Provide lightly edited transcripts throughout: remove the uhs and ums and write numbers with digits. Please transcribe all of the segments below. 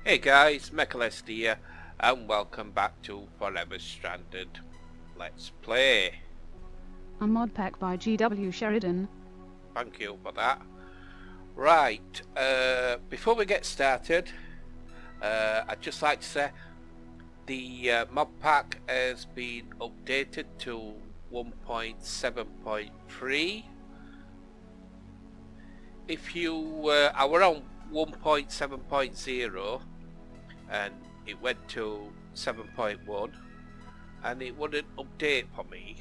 Hey guys, Mechlsd here, and welcome back to Forever Stranded. Let's play. A mod pack by GW Sheridan. Thank you for that. Right, before we get started, I'd just like to say the mod pack has been updated to 1.7.3. If you I were on 1.7.0 and it went to 7.1 and it wouldn't update for me,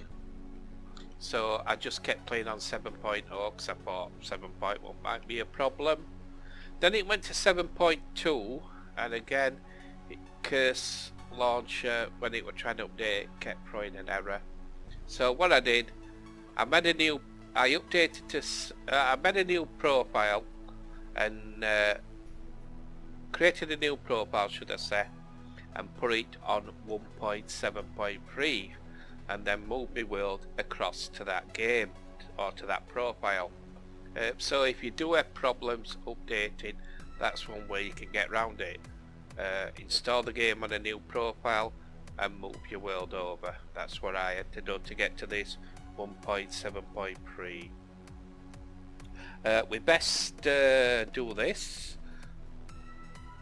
so I just kept playing on 7.0 because I thought 7.1 might be a problem. Then it went to 7.2 and again Curse Launcher, when it was trying to update, kept throwing an error. So what I did, I made a new profile and created a new profile, should I say, and put it on 1.7.3 and then moved my world across to that game or to that profile. So if you do have problems updating, that's one way you can get around it. Install the game on a new profile and move your world over. That's what I had to do to get to this 1.7.3. We best do this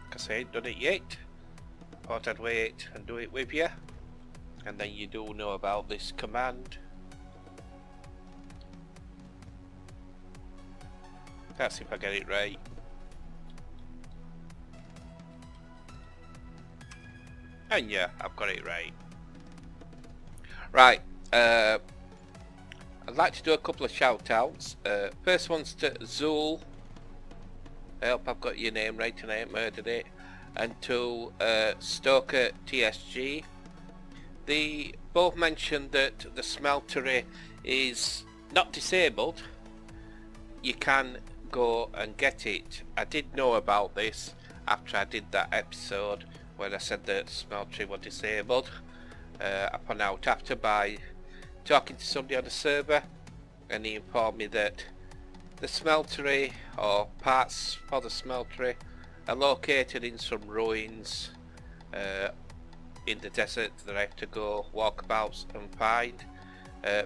because I ain't done it yet. Thought I'd wait and do it with you, and then you do know about this command. Let's see if I get it right. And yeah, I've got it right. Right, I'd like to do a couple of shout outs. First one's to Zool. I hope I've got your name right and I ain't murdered it. And to Stoker TSG. They both mentioned that the smeltery is not disabled. You can go and get it. I did know about this after I did that episode when I said that smeltery was disabled. I found out after by talking to somebody on the server, and he informed me that the smeltery or parts for the smeltery are located in some ruins in the desert that I have to go walkabouts and find.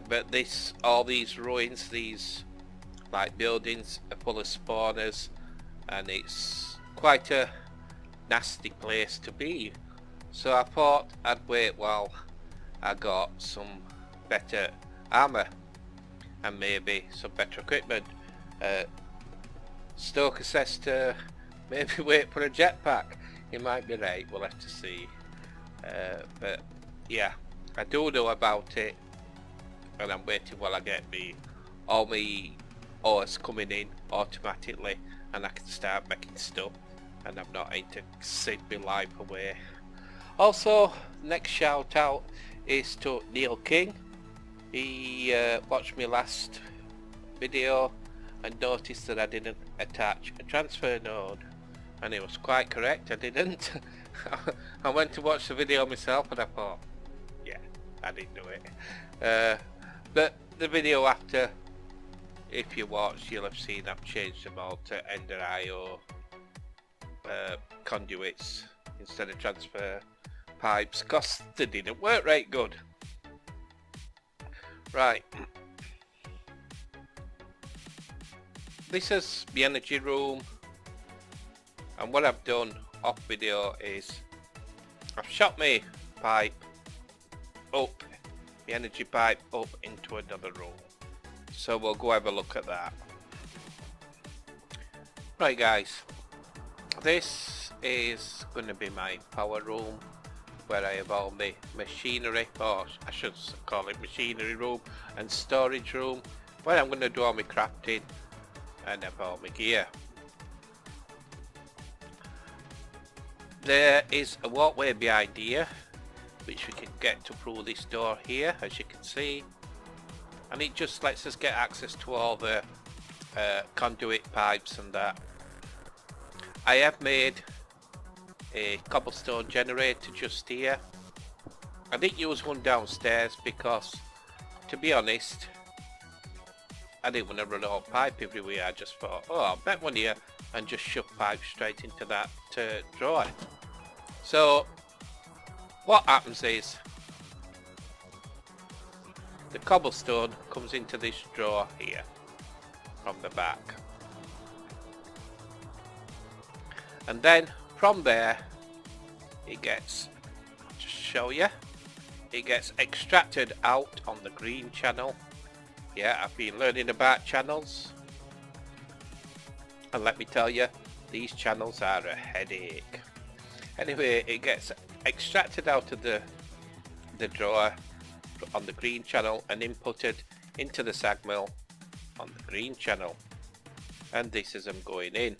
But all these ruins, these like buildings, are full of spawners, and it's quite a nasty place to be. So I thought I'd wait while I got some better armor and maybe some better equipment. Stoker says to maybe wait for a jetpack. He might be right, we'll have to see. But yeah, I do know about it, and I'm waiting while I get all my ores coming in automatically, and I can start making stuff, and I'm not going to save my life away. Also, next shout out is to Neil King. He watched my last video and noticed that I didn't attach a transfer node, and he was quite correct, I didn't. I went to watch the video myself and I thought, yeah, I didn't do it. But the video after, if you watch, you'll have seen I've changed them all to Ender IO conduits instead of transfer pipes because they didn't work right good. Right, this is the energy room, and what I've done off video is I've shot my pipe up, the energy pipe up into another room. So we'll go have a look at that. Right guys, this is going to be my power room where I have all my machinery, or I should call it machinery room, and storage room where I'm going to do all my crafting and have all my gear. There is a walkway behind here which we can get to through this door here, as you can see, and it just lets us get access to all the conduit pipes and that. I have made a cobblestone generator just here. I didn't use one downstairs because, to be honest, I didn't want to run a whole pipe everywhere. I just thought, oh, I'll bet one here and just shove pipe straight into that drawer. So what happens is the cobblestone comes into this drawer here from the back, and then from there it gets, just show you, it gets extracted out on the green channel. Yeah, I've been learning about channels, and let me tell you, these channels are a headache. Anyway, it gets extracted out of the drawer on the green channel and inputted into the sag mill on the green channel, and this is them going in.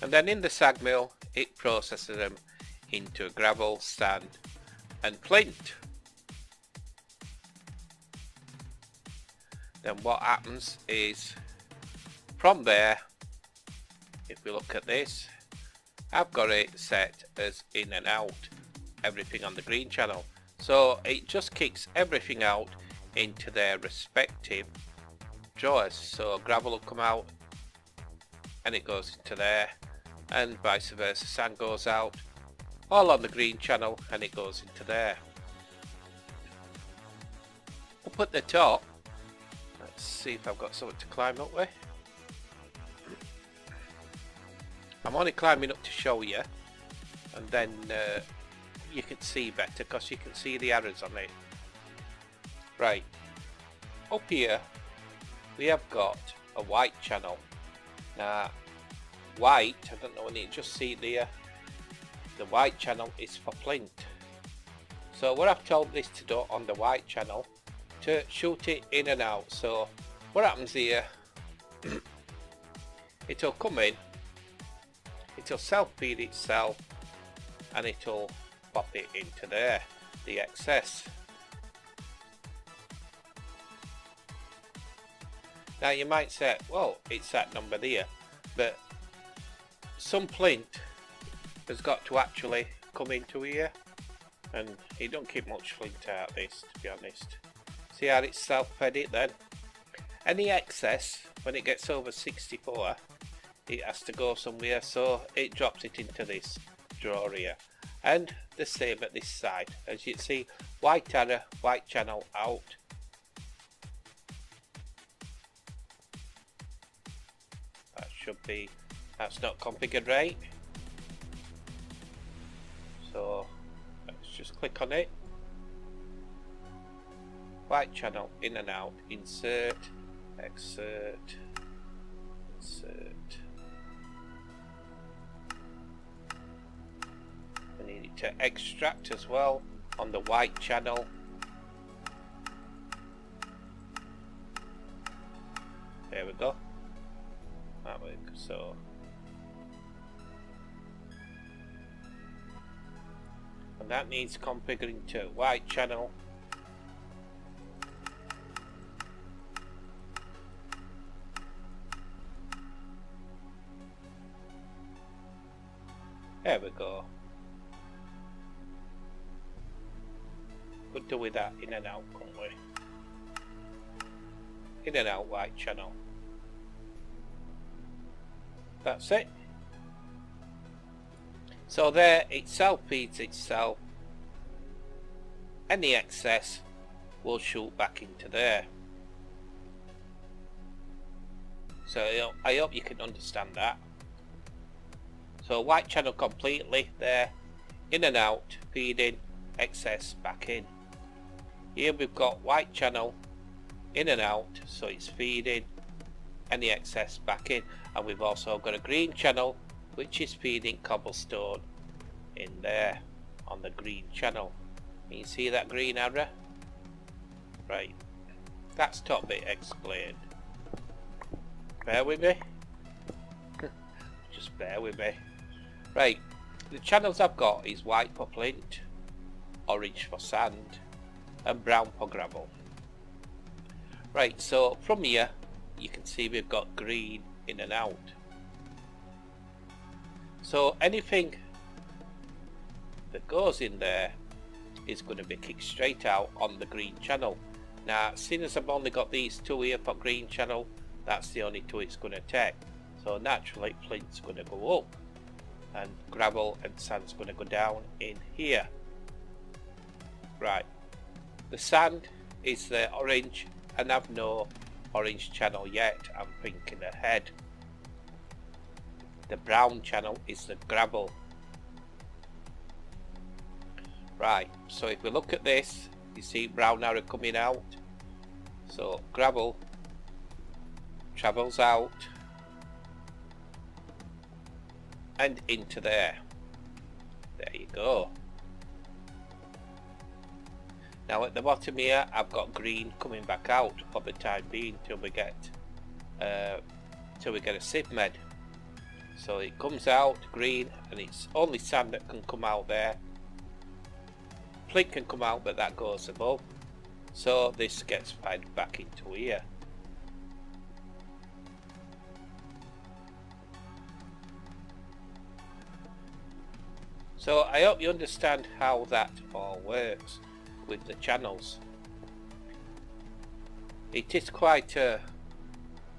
And then in the sag mill it processes them into gravel, sand and flint. Then what happens is, from there, if we look at this, I've got it set as in and out, everything on the green channel. So it just kicks everything out into their respective drawers. So gravel will come out and it goes into there, and vice versa, sand goes out, all on the green channel, and it goes into there. Up at the top, let's see if I've got something to climb up with. I'm only climbing up to show you, and then you can see better because you can see the arrows on it. Right, up here we have got a white channel. Now white, I don't know when you just see it there, the white channel is for flint. So what I've told this to do on the white channel, to shoot it in and out. So what happens here, it'll come in, it'll self-feed itself, and it'll pop it into there, the excess. Now you might say, well, it's that number there, but some flint has got to actually come into here, and it don't keep much flint out of this, to be honest. See how it's self-fed it then? Any excess, when it gets over 64, it has to go somewhere, so it drops it into this drawer here. And the same at this side. As you can see, white arrow, white channel out. That should be, that's not configured right. So let's just click on it. White channel in and out, insert, exert, insert. I need it to extract as well on the white channel. There we go. That way, so. And that needs configuring to white channel. There we go. Could do with that in and out, couldn't we? In and out white channel. That's it. So there, it self-feeds itself. Any excess will shoot back into there. So I hope you can understand that. So white channel completely there, in and out, feeding, excess back in. Here we've got white channel, in and out, so it's feeding, any excess back in. And we've also got a green channel, which is feeding cobblestone in there on the green channel. Can you see that green arrow? Right, that's top bit explained. Bear with me. Just bear with me. Right, the channels I've got is white for flint, orange for sand, and brown for gravel. Right, so from here you can see we've got green in and out. So anything that goes in there is going to be kicked straight out on the green channel. Now, seeing as I've only got these two here for green channel, That's the only two it's going to take. So naturally flint's going to go up and gravel and sand's going to go down in here. Right, the sand is the orange and I've no orange channel yet. I'm thinking ahead. The brown channel is the gravel. Right, so if we look at this, you see brown arrow coming out. So gravel travels out and into there. There you go. Now at the bottom here I've got green coming back out for the time being till we get a sieve med. So it comes out green and it's only sand that can come out there. Flint can come out but that goes above. So this gets fed back into here. So I hope you understand how that all works with the channels. It is quite a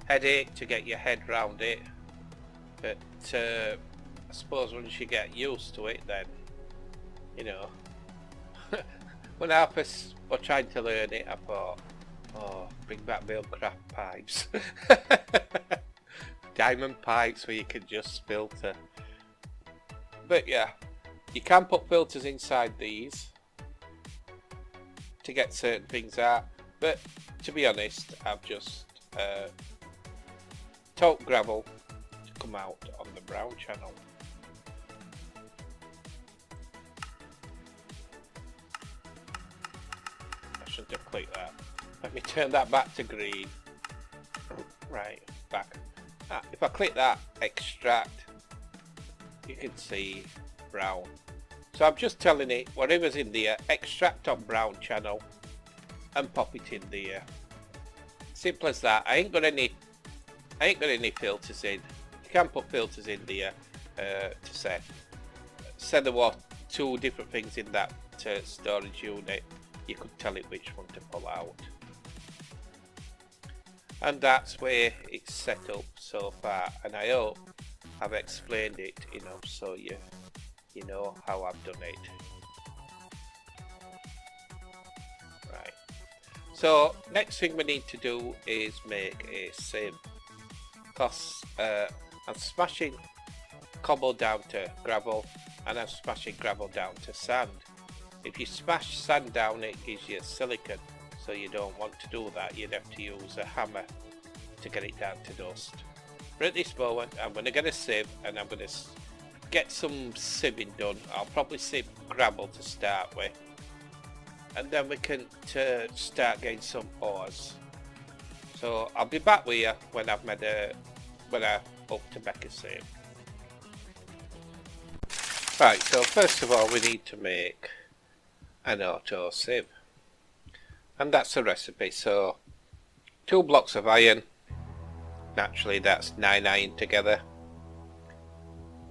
headache to get your head round it, but I suppose once you get used to it, then you know. When I first was trying to learn it, I thought, oh, bring back my old craft pipes. Diamond pipes where you can just filter. But yeah, you can put filters inside these to get certain things out, but to be honest, I've just taught gravel to come out on the brown channel. I shouldn't have clicked that. Let me turn that back to green. Right, back. If I click that, extract, you can see brown. So I'm just telling it, whatever's in there, extract on brown channel and pop it in there. Simple as that. I ain't got any filters in. You can put filters in there to set. Say there were two different things in that storage unit, you could tell it which one to pull out. And that's where it's set up so far, and I hope I've explained it enough so you know how I've done it. Right, so next thing we need to do is make a sieve, because I'm smashing cobble down to gravel and I'm smashing gravel down to sand. If you smash sand down, it gives you silicon, so you don't want to do that. You'd have to use a hammer to get it down to dust. But at this moment I'm going to get a sieve and I'm going to get some sieving done. I'll probably sieve gravel to start with, and then we can start getting some ores. So I'll be back with you when I've made when I up to make a sieve. Right, so first of all we need to make an auto sieve, and that's the recipe. So 2 blocks of iron, naturally that's 9 iron together,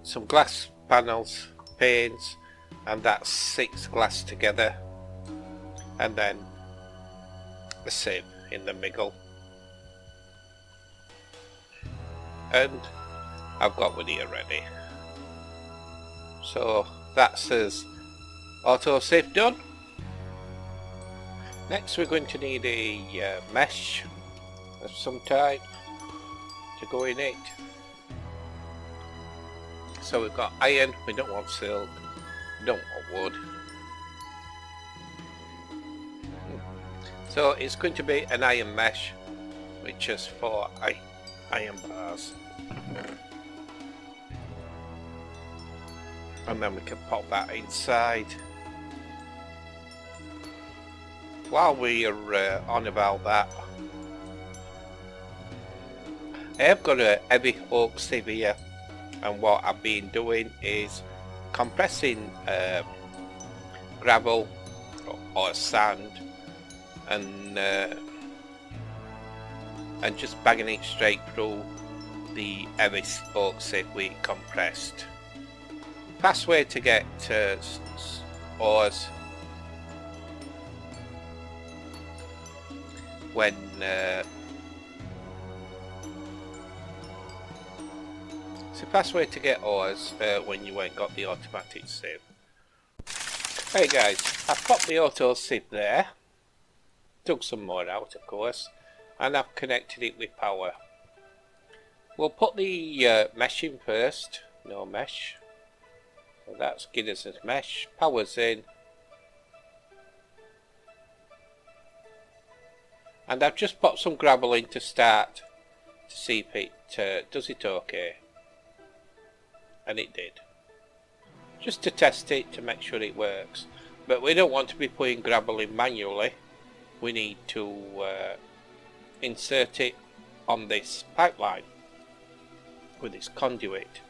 some glass panels, panes, and that's 6 glass together, and then a sieve in the middle. And I've got one here ready. So that's as auto sieve done. Next we're going to need a mesh of some type to go in it. So we've got iron, we don't want silk, we don't want wood. So it's going to be an iron mesh, which is 4 iron bars. And then we can pop that inside. While we're on about that, I have got a heavy oak sieve here, and what I've been doing is compressing gravel or sand and just bagging it straight through the heavy oak sieve we compressed. Fast way to get ores It's the fast way to get ores when you ain't got the automatic sieve. Hey guys, I've popped the auto sieve there. Took some more out of course. And I've connected it with power. We'll put the mesh in first. No mesh. So that's Guinness mesh. Power's in. And I've just popped some gravel in to start to see if it does it okay. And it did. Just to test it to make sure it works. But we don't want to be putting gravel in manually. We need to insert it on this pipeline with this conduit.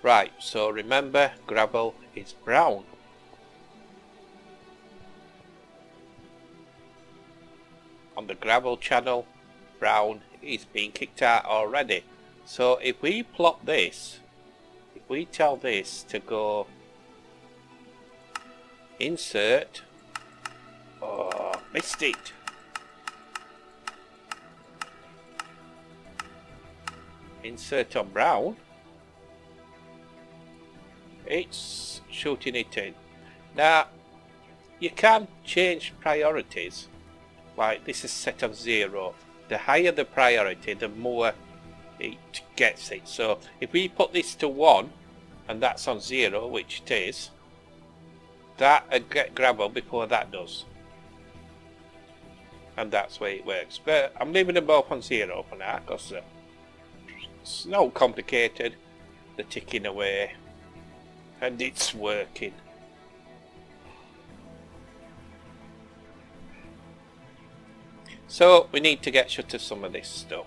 Right, so remember, gravel is brown. On the gravel channel, brown is being kicked out already. So if we plop this, if we tell this to go insert, oh, missed it. Insert on brown, it's shooting it in. Now you can change priorities, like this is set on 0. The higher the priority, the more it gets it. So if we put this to 1 and that's on 0, which it is, that get gravel before that does, and that's where it works. But I'm leaving them both on 0 for now because it's not complicated. They're ticking away and it's working. So we need to get shut of some of this stuff.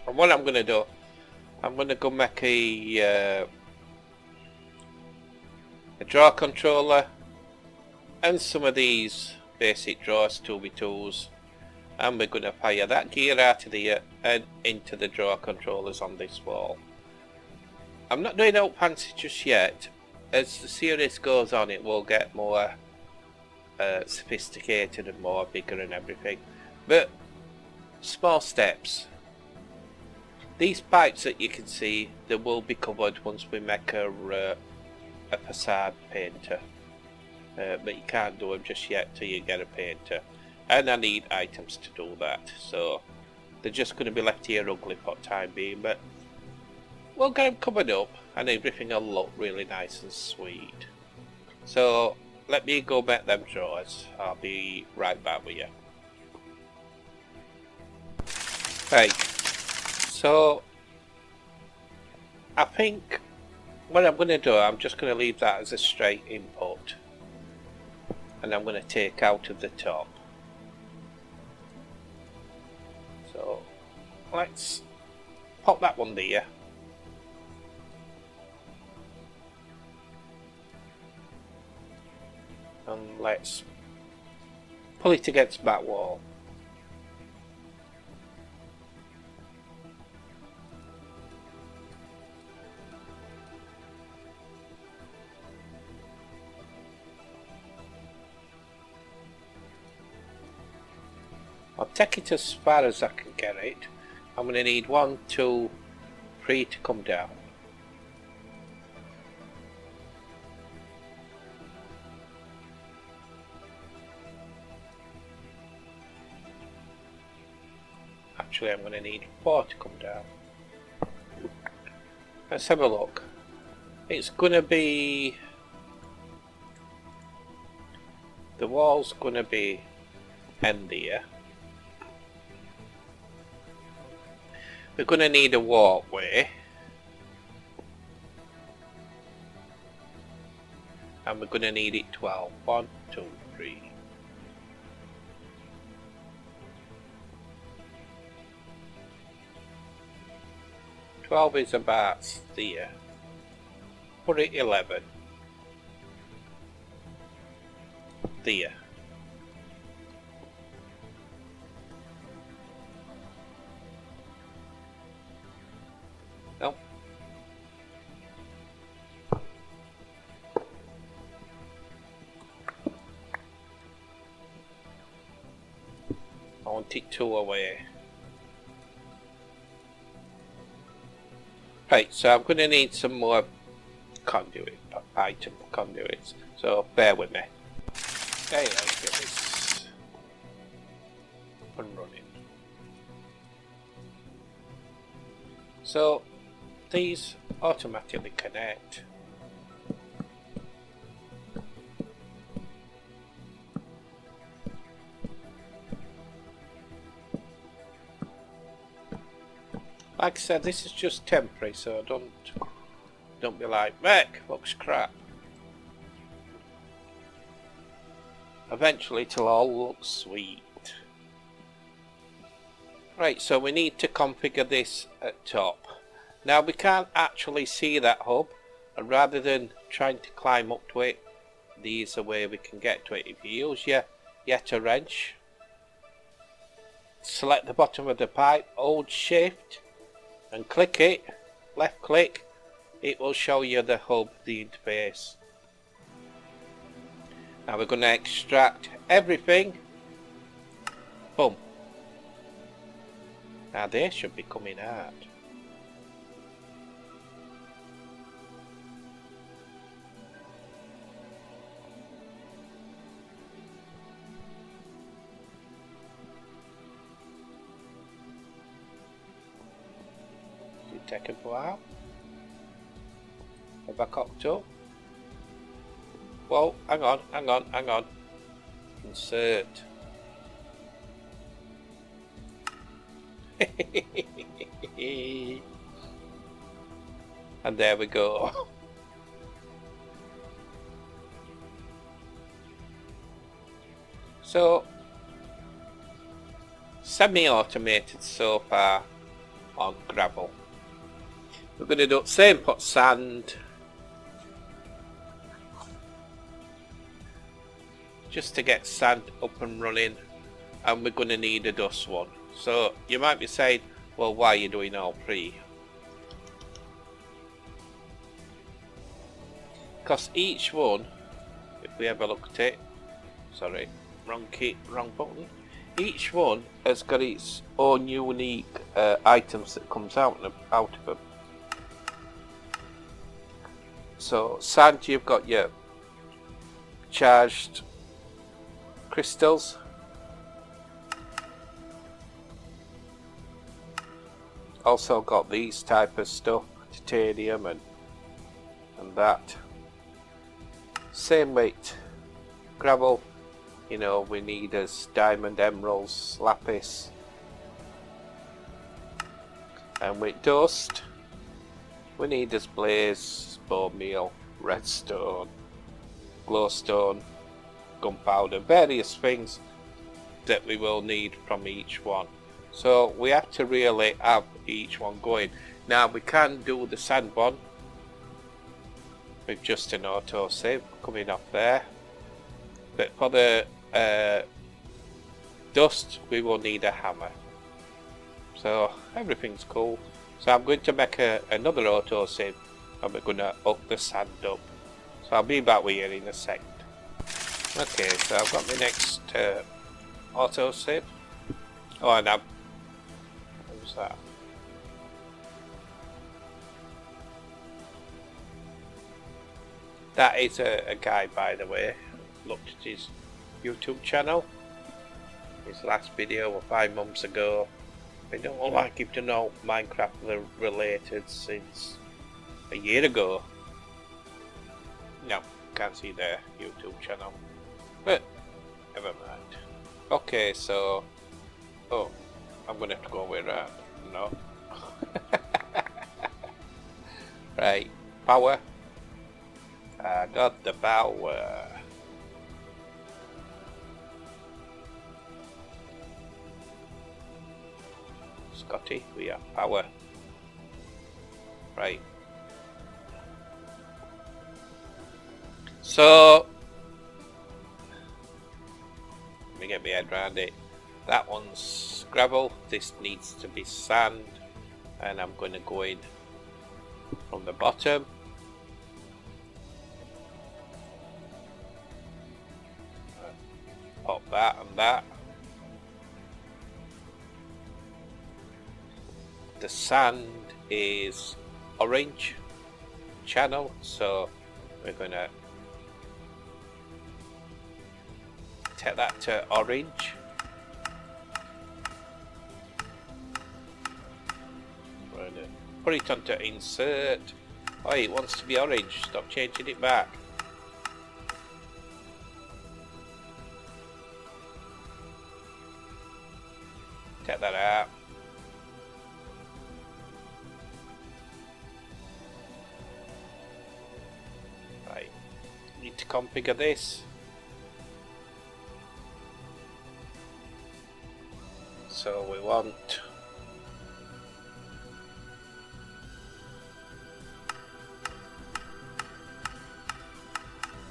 And what I'm going to do, I'm going to go make a draw controller and some of these basic drawers, 2x2s, and we're going to fire that gear out of here and into the draw controllers on this wall. I'm not doing out fancy just yet. As the series goes on, it will get more sophisticated and more bigger and everything, but small steps. These pipes that you can see, they will be covered once we make a facade painter, but you can't do them just yet till you get a painter, and I need items to do that, so they're just going to be left here ugly for the time being, but we'll get them covered up and everything will look really nice and sweet. So let me go make them drawers. I'll be right back with you. Right, so I think what I'm going to do, I'm just going to leave that as a straight input, and I'm going to take out of the top. So let's pop that one there. And let's pull it against that wall. I'll take it as far as I can get it. I'm going to need 1, 2, 3 to come down. Actually, I'm going to need 4 to come down. Let's have a look. It's going to be... the wall's going to be end here. We're going to need a walkway. And we're going to need it 12. 1, 2, 3. Twelve is about there. Put it 11. There. Nope. I want it 2 away. Right, so I'm going to need some more conduit conduits, so bear with me. Okay, let's get this up and running. So these automatically connect. Like I said, this is just temporary, so don't be like, Mech, looks crap. Eventually it'll all look sweet. Right, so we need to configure this at top. Now we can't actually see that hub, and rather than trying to climb up to it, there's a way we can get to it. If you use your Yeta wrench, select the bottom of the pipe, hold shift and click it, left click, it will show you the hub, the interface. Now we're going to extract everything. Boom. Now they should be coming out. Is it taking a while? Have I cocked up? Whoa, hang on. Insert. And there we go. So, semi-automated so far on gravel. We're going to do the same, put sand. Just to get sand up and running, and we're going to need a dust one. So you might be saying, well, why are you doing all three? Because each one, if we have a look at it, sorry, wrong key, wrong button. Each one has got its own unique items that comes out of them. So sand, you've got your charged crystals. Also got these type of stuff, titanium and that. Same weight gravel, you know, we need as diamond, emeralds, lapis. And with dust, we need as blaze, bone meal, redstone, glowstone, gunpowder, various things that we will need from each one. So we have to really have each one going. Now we can do the sand one with just an auto save coming off there, but for the dust we will need a hammer. So everything's cool. So I'm going to make another auto save, and we're going to up the sand up. So I'll be back with you in a second. Okay, so I've got my next auto save. Oh, and what was that? That is a guy, by the way. Looked at his YouTube channel. His last video was 5 months ago. I don't like him to know Minecraft related since a year ago. No, can't see their YouTube channel. But never mind. Okay, so I'm gonna have to go way around. No. Right, power. I got the power. Scotty, we have power. Right. So let me get my head around it. That one's gravel, this needs to be sand, and I'm going to go in from the bottom. Pop that and that. The sand is orange channel, so we're gonna take that to orange. We're gonna put it onto insert. Oh, it wants to be orange, stop changing it back. Take that out. Right, need to configure this. So we want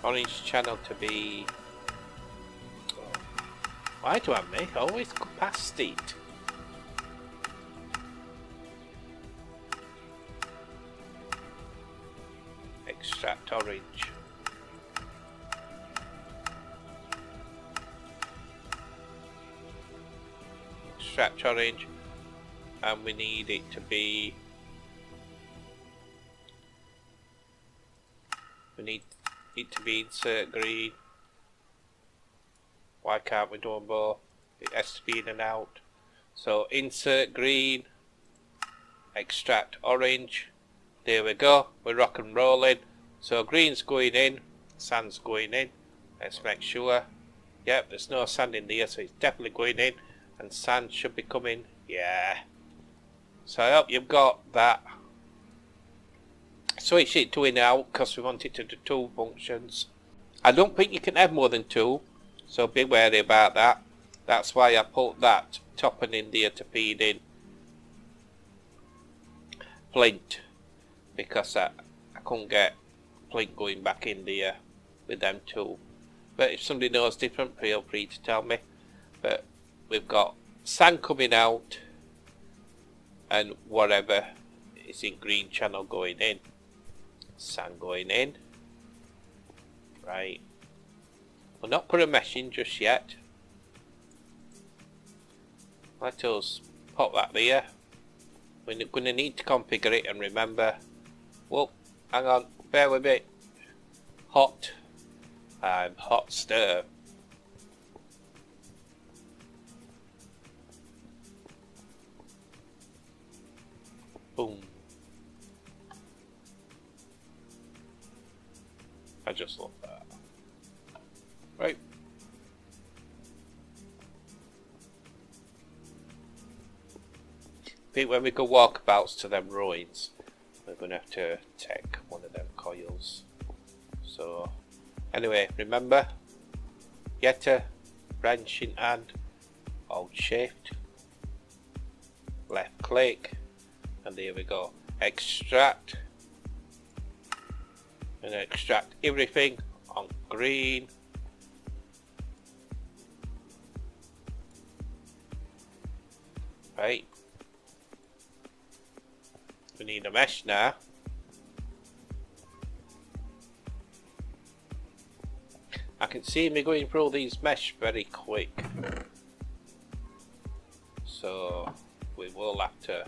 orange channel to be. Why do I always go past it? Extract orange. Extract orange, and we need it to be. We need it to be insert green. Why can't we do them both? It has to be in and out. So insert green, extract orange. There we go. We're rock and rolling. So green's going in, sand's going in. Let's make sure. Yep, there's no sand in there, so it's definitely going in. And sand should be coming. Yeah. So I hope you've got that. Switch it to in out because we want it to do 2 functions. I don't think you can have more than 2, so be wary about that. That's why I put that top and in there to feed in Flint, because I couldn't get Flint going back in there with them 2. But if somebody knows different, feel free to tell me. But we've got sand coming out and whatever is in green channel going in. Sand going in. Right. We'll not put a mesh in just yet. Let us pop that there. We're going to need to configure it, and remember, well, hang on, bear with me. Hot. Hot stir. Boom. I just love that. Right. I think when we go walkabouts to them ruins, we're going to have to take one of them coils. So, anyway, remember, getter, branch in hand, hold shift, left click, and there we go. Extract, and extract everything on green. Right. We need a mesh now. I can see me going through these mesh very quick, so we will have to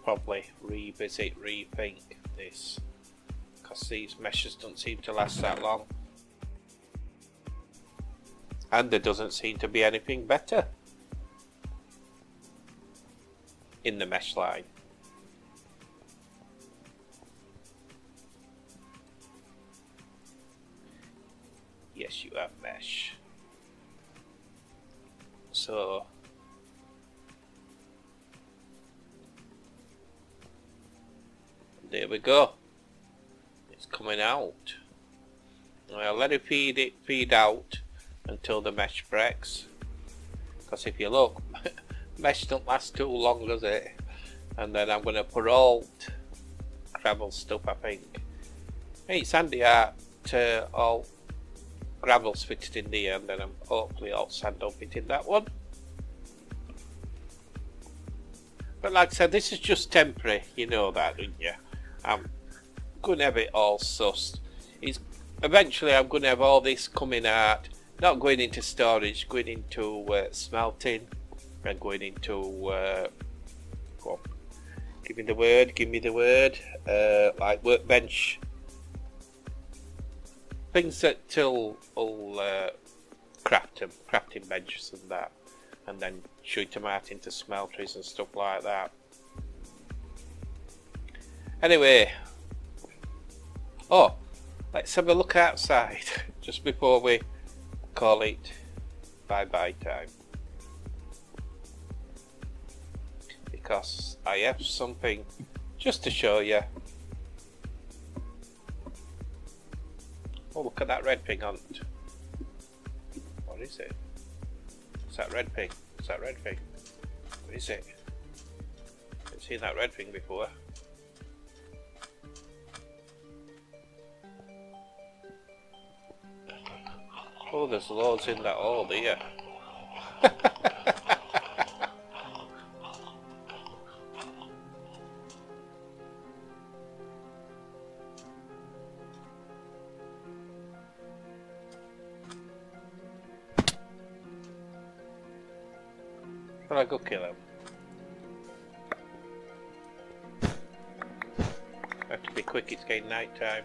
probably revisit, rethink this, because these meshes don't seem to last that long, and there doesn't seem to be anything better in the mesh line. Yes, you have mesh. So there we go. It's coming out. I'll let it feed out until the mesh breaks. Because if you look, mesh don't last too long, does it? And then I'm going to put alt gravel stuff, I think. Hey, it's handy to all gravel's fitted in there, and then I'm hopefully alt sand will fit in that one. But like I said, this is just temporary, you know that, don't you? I'm going to have it all sussed. Eventually I'm going to have all this coming out, not going into storage, going into smelting, and going into Give me the word, give me the word. Like workbench. Things that will craft them, crafting benches and that. And then shoot them out into smelteries and stuff like that. Anyway. Oh, let's have a look outside just before we call it bye-bye time. Because I have something just to show you. Oh, look at that red thing on it. What is it? What's that red thing? What's that red thing? What is it? I've seen that red thing before. Oh, there's loads in that hole here. Shall I go kill him? I have to be quick, it's getting night time.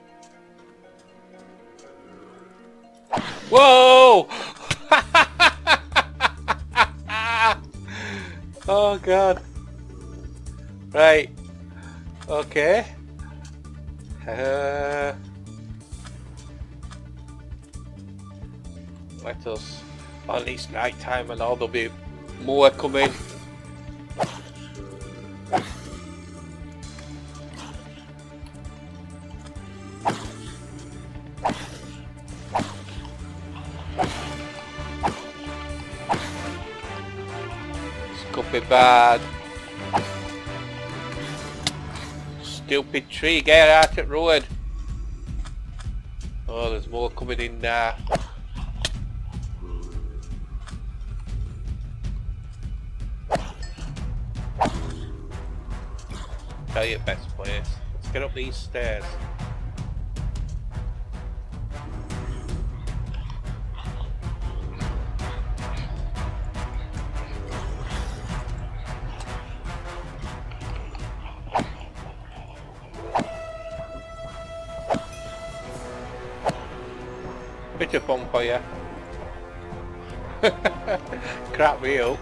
Whoa! Oh god. Right. Okay. Let us. Well, at least night time and all, there'll be more coming. Could be bad. Stupid tree, get out at road. Oh, there's more coming in now. Tell you best place. Let's get up these stairs. Bit of fun for you. Crap me up.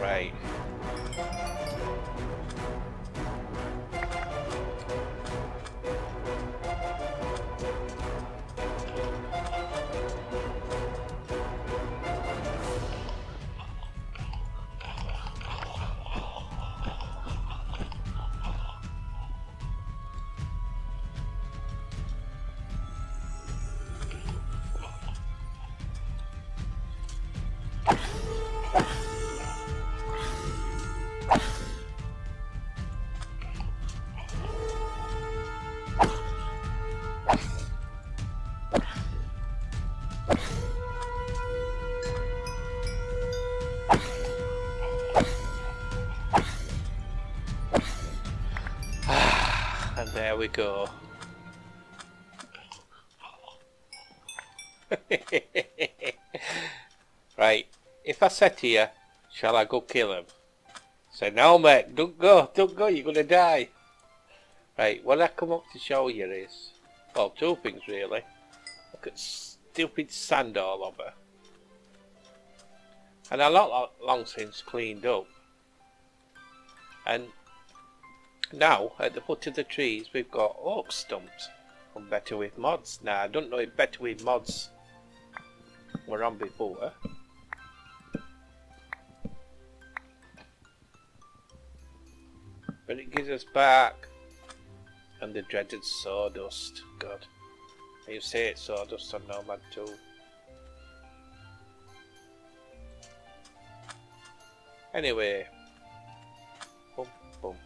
Right. And there we go. Right, if I said to you, shall I go kill him? Say, no mate, don't go, you're gonna die. Right, what I come up to show you is, well, two things really. Look at stupid sand all over. And a lot long since cleaned up. And now, at the foot of the trees, we've got oak stumps from Better With Mods. Now, I don't know if Better With Mods were on before. But it gives us bark and the dreaded sawdust. God, you say it's sawdust on Nomad 2. Anyway, boom, boom.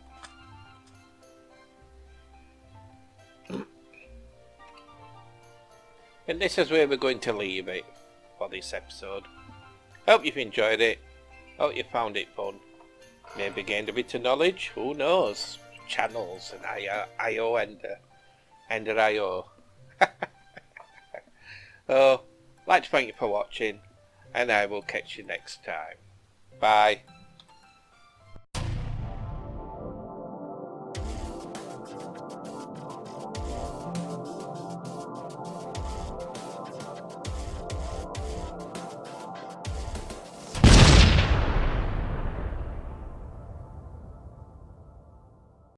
And this is where we're going to leave it for this episode. Hope you've enjoyed it. Hope you found it fun. Maybe gained a bit of knowledge. Who knows? Channels and IO and IO. Oh, I'd like to thank you for watching, and I will catch you next time. Bye.